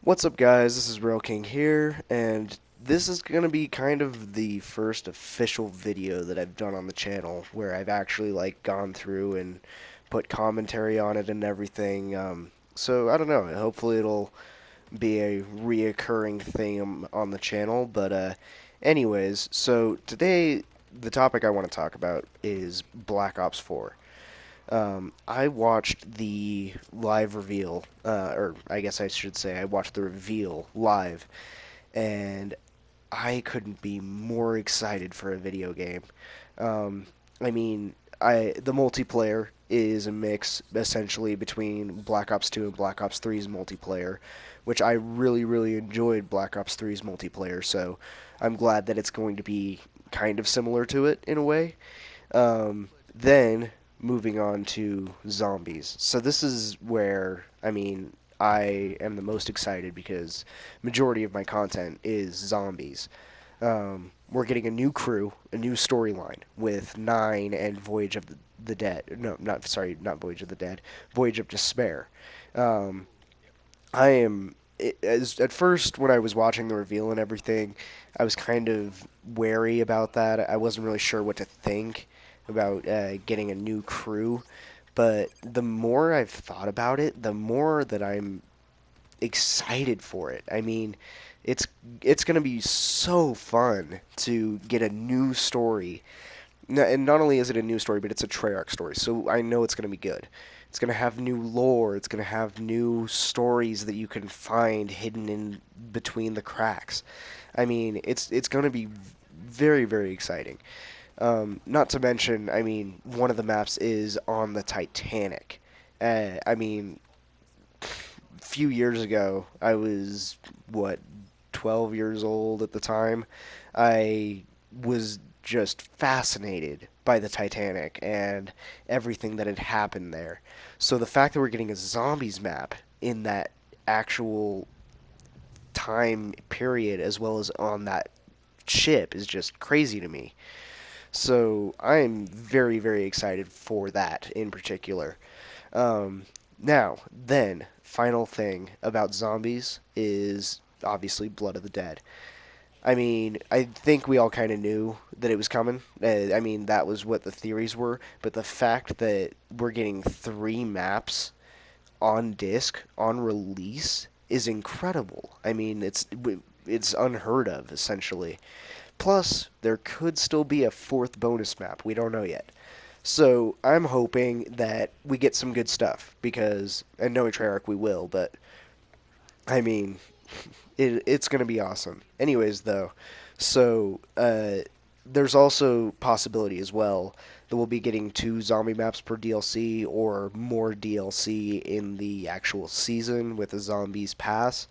What's up, guys? This is Real King here, and this is going to be kind of the first official video that I've done on the channel where I've actually gone through and put commentary on it and everything. So I don't know. Hopefully it'll be a reoccurring thing on the channel. But anyways, so today the topic I want to talk about is Black Ops 4. I watched the live reveal, or I guess I should say I watched the reveal live, and I couldn't be more excited for a video game. Um, I mean, the multiplayer is a mix essentially between Black Ops 2 and Black Ops 3's multiplayer, which I really enjoyed Black Ops 3's multiplayer, so I'm glad that it's going to be kind of similar to it in a way. Then moving on to zombies. So this is where I am the most excited because majority of my content is zombies. We're getting a new crew, a new storyline with Nine and Voyage of the Dead. No, not Voyage of the Dead. Voyage of Despair. Um, I am as at first when I was watching the reveal and everything, I was kind of wary about that. I wasn't really sure what to think about getting a new crew, but the more I've thought about it, the more that I'm excited for it. I mean, it's it's gonna be so fun to get a new story, and not only is it a new story, but it's a Treyarch story, so I know it's gonna be good. It's gonna have new lore. It's gonna have new stories that you can find hidden in between the cracks. I mean, it's gonna be very exciting. Not to mention, I mean, one of the maps is on the Titanic. I mean, a few years ago, I was, what, 12 years old at the time. I was just fascinated by the Titanic and everything that had happened there. So the fact that we're getting a zombies map in that actual time period as well as on that ship is just crazy to me. So I'm very excited for that in particular. Um, final thing about zombies is obviously Blood of the Dead. I mean, I think we all kind of knew that it was coming. I mean, that was what the theories were. But the fact that we're getting three maps on disc on release is incredible. I mean, it's unheard of essentially. Plus, there could still be a fourth bonus map. We don't know yet. So I'm hoping that we get some good stuff because, and knowing Treyarch, we will. But I mean, it's going to be awesome. Anyways, though, so there's also possibility as well that we'll be getting two zombie maps per DLC or more DLC in the actual season with a zombies pass.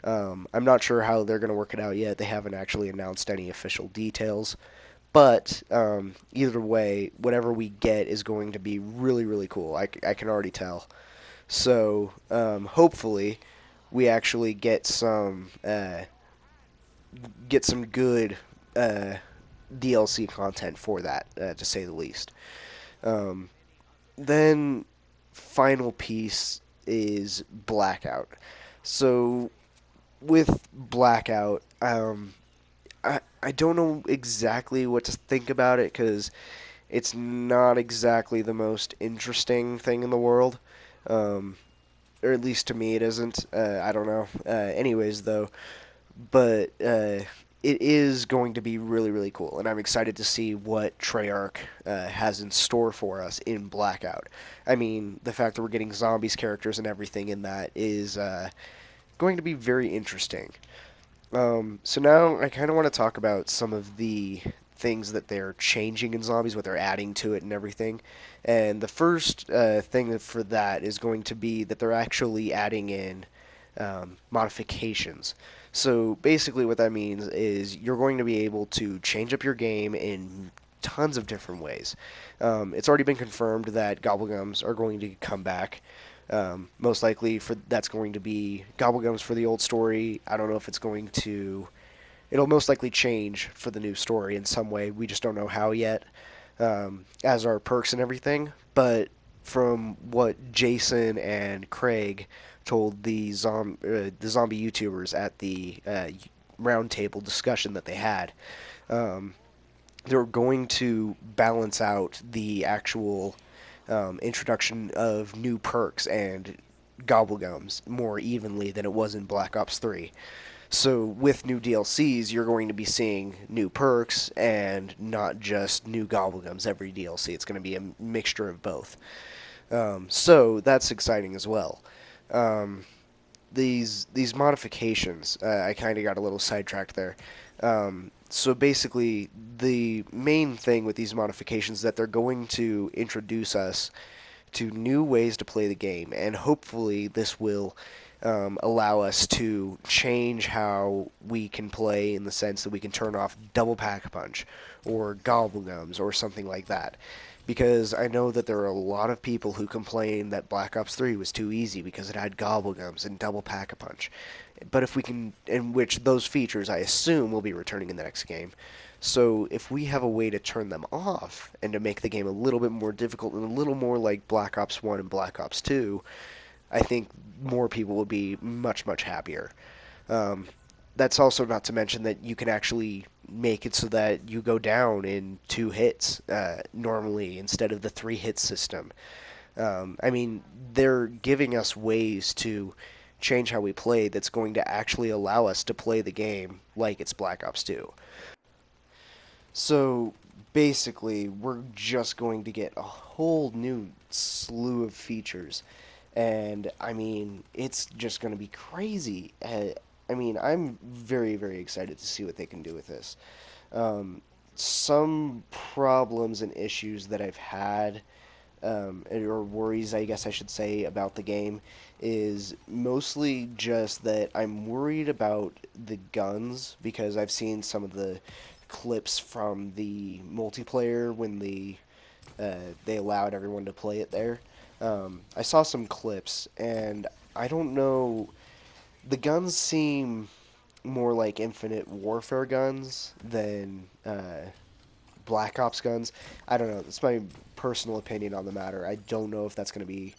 I'm not sure how they're going to work it out yet. They haven't actually announced any official details. But either way, whatever we get is going to be really cool. I can already tell. So hopefully we actually get some good DLC content for that, to say the least. Um, then final piece is Blackout. So with Blackout, I don't know exactly what to think about it because it's not exactly the most interesting thing in the world. Um, or at least to me it isn't. I don't know. Anyways, though, but it is going to be really cool, and I'm excited to see what Treyarch has in store for us in Blackout. I mean, the fact that we're getting zombies characters and everything in that is going to be very interesting. So now I kind of want to talk about some of the things that they're changing in zombies, what they're adding to it, and everything. And the first thing for that is going to be that they're actually adding in modifications. So basically, what that means is you're going to be able to change up your game in tons of different ways. It's already been confirmed that Gobblegums are going to come back. Most likely for that's going to be Gobblegums for the old story. I don't know if it's going to. It'll most likely change for the new story in some way. We just don't know how yet, as our perks and everything. But from what Jason and Craig told the zombie YouTubers at the roundtable discussion that they had, um, they're going to balance out the actual introduction of new perks and gobblegums more evenly than it was in Black Ops 3. So with new DLCs, you're going to be seeing new perks and not just new gobblegums every DLC. It's going to be a mixture of both. So that's exciting as well. Um, these modifications, I kind of got a little sidetracked there. So basically, the main thing with these modifications is that they're going to introduce us to new ways to play the game, and hopefully this will allow us to change how we can play in the sense that we can turn off double pack a punch or gobblegums or something like that. Because I know that there are a lot of people who complain that Black Ops 3 was too easy because it had gobblegums and double pack a punch. But if we can, in which those features I assume will be returning in the next game, so if we have a way to turn them off and to make the game a little bit more difficult and a little more like Black Ops 1 and Black Ops 2, I think more people will be much, much happier. Um, that's also not to mention that you can actually make it so that you go down in 2 hits normally instead of the 3 hit system. I mean, they're giving us ways to change how we play that's going to actually allow us to play the game like it's Black Ops 2. So basically, we're just going to get a whole new slew of features. And I mean, it's just going to be crazy. I mean, I'm very, very excited to see what they can do with this. Um, some problems and issues that I've had, or worries, I guess I should say, about the game is mostly just that I'm worried about the guns because I've seen some of the clips from the multiplayer when they allowed everyone to play it there. I saw some clips, and I don't know. The guns seem more like Infinite Warfare guns than Black Ops guns. I don't know. That's my personal opinion on the matter. I don't know if that's going to be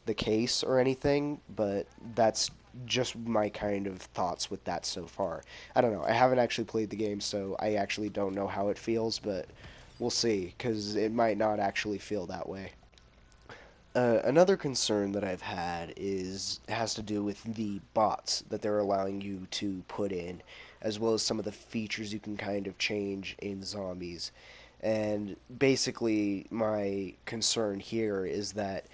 the case or anything, but that's just my kind of thoughts with that so far. I don't know. I haven't actually played the game, so I actually don't know how it feels, but we'll see, because it might not actually feel that way. Another concern that I've had is has to do with the bots that they're allowing you to put in, as well as some of the features you can kind of change in zombies. And basically, my concern here is that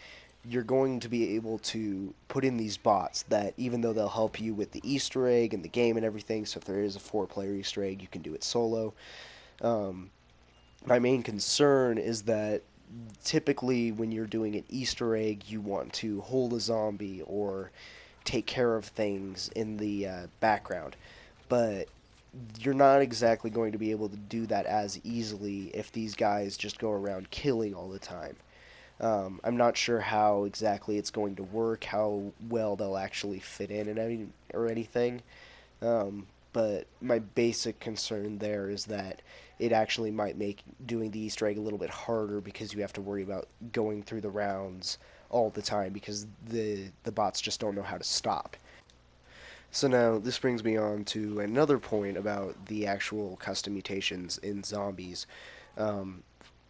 you're going to be able to put in these bots that, even though they'll help you with the Easter egg and the game and everything, so if there is a 4 player Easter egg, you can do it solo. Um, my main concern is that typically when you're doing an Easter egg, you want to hold a zombie or take care of things in the background. But you're not exactly going to be able to do that as easily if these guys just go around killing all the time. I'm not sure how exactly it's going to work, how well they'll actually fit in and or anything. But my basic concern there is that it actually might make doing the Easter egg a little bit harder because you have to worry about going through the rounds all the time because the bots just don't know how to stop. So now this brings me on to another point about the actual custom mutations in zombies. Um,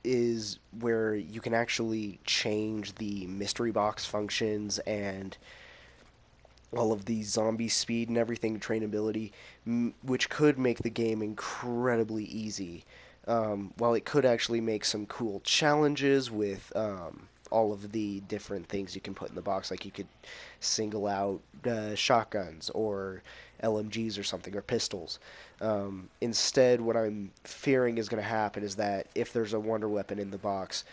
is where you can actually change the mystery box functions and all of the zombie speed and everything, trainability, which could make the game incredibly easy. While it could actually make some cool challenges with all of the different things you can put in the box, like you could single out shotguns or LMGs or something, or pistols. Instead, what I'm fearing is going to happen is that if there's a wonder weapon in the box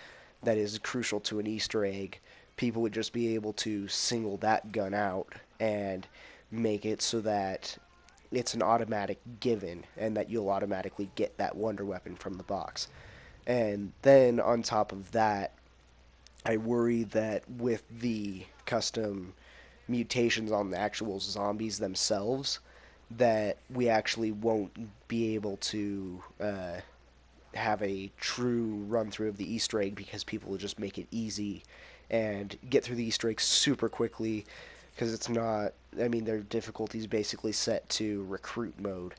that is crucial to an Easter egg, people would just be able to single that gun out and make it so that it's an automatic given and that you'll automatically get that wonder weapon from the box. And then on top of that, I worry that with the custom mutations on the actual zombies themselves, that we actually won't be able to have a true run through of the Easter egg because people will just make it easy and get through the Easter eggs super quickly, because it's not, I mean, their difficulty is basically set to recruit mode,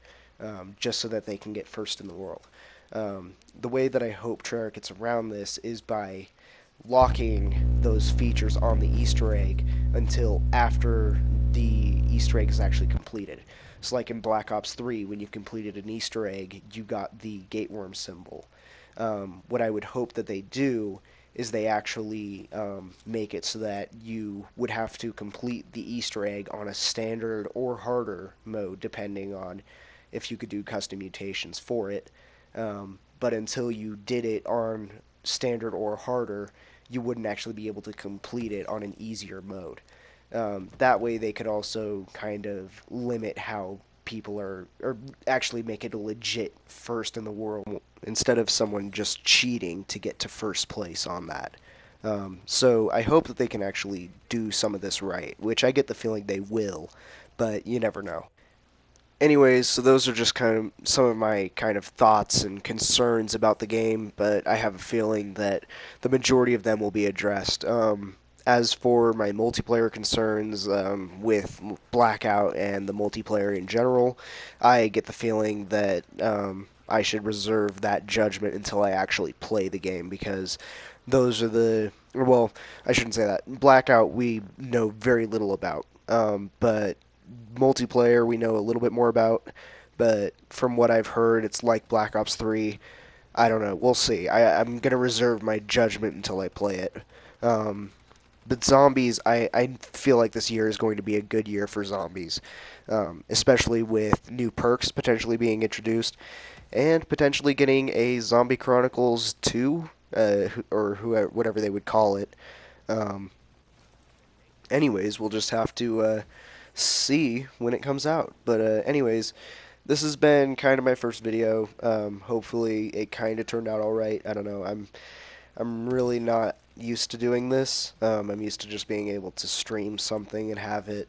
just so that they can get first in the world. The way that I hope Treyarch gets around this is by locking those features on the Easter egg until after the Easter egg is actually completed. So, like in Black Ops 3, when you completed an Easter egg, you got the gateworm symbol. What I would hope that they do is they actually make it so that you would have to complete the Easter egg on a standard or harder mode, depending on if you could do custom mutations for it. But until you did it on standard or harder, you wouldn't actually be able to complete it on an easier mode. That way, they could also kind of limit how people are, or actually make it a legit first in the world instead of someone just cheating to get to first place on that. So I hope that they can actually do some of this right, which I get the feeling they will, but you never know. Anyways, so those are just kind of some of my kind of thoughts and concerns about the game, but I have a feeling that the majority of them will be addressed. As for my multiplayer concerns with Blackout and the multiplayer in general, I get the feeling that I should reserve that judgment until I actually play the game, because those are well, I shouldn't say that. Blackout we know very little about, but multiplayer we know a little bit more about, but from what I've heard, it's like Black Ops 3. I don't know. We'll see. I'm going to reserve my judgment until I play it. Um, but zombies, I feel like this year is going to be a good year for zombies, especially with new perks potentially being introduced and potentially getting a Zombie Chronicles 2, or whatever they would call it. Um, anyways, we'll just have to see when it comes out. But anyways, this has been kind of my first video. Hopefully, it kind of turned out all right. I don't know. I'm really not used to doing this. I'm used to just being able to stream something and have it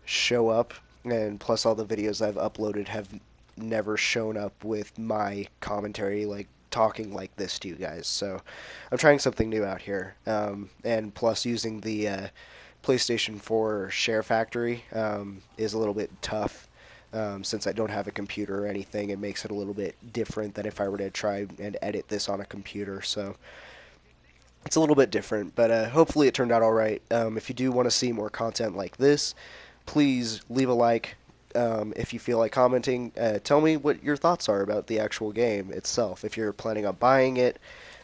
show up. And plus, all the videos I've uploaded have never shown up with my commentary, like talking like this to you guys. So I'm trying something new out here. And plus, using the PlayStation 4 SHAREfactory is a little bit tough. Since I don't have a computer or anything, it makes it a little bit different than if I were to try and edit this on a computer. So it's a little bit different, but hopefully it turned out all right. If you do want to see more content like this, please leave a like. If you feel like commenting, tell me what your thoughts are about the actual game itself. If you're planning on buying it,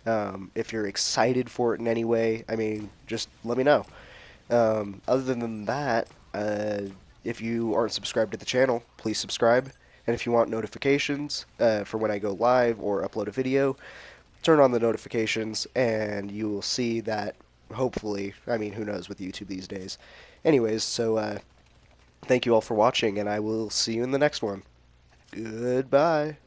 if you're excited for it in any way, I mean, just let me know. Other than that, if you aren't subscribed to the channel, please subscribe. And if you want notifications for when I go live or upload a video, turn on the notifications and you will see that, hopefully, I mean, who knows with YouTube these days. Anyways, so thank you all for watching, and I will see you in the next one. Goodbye.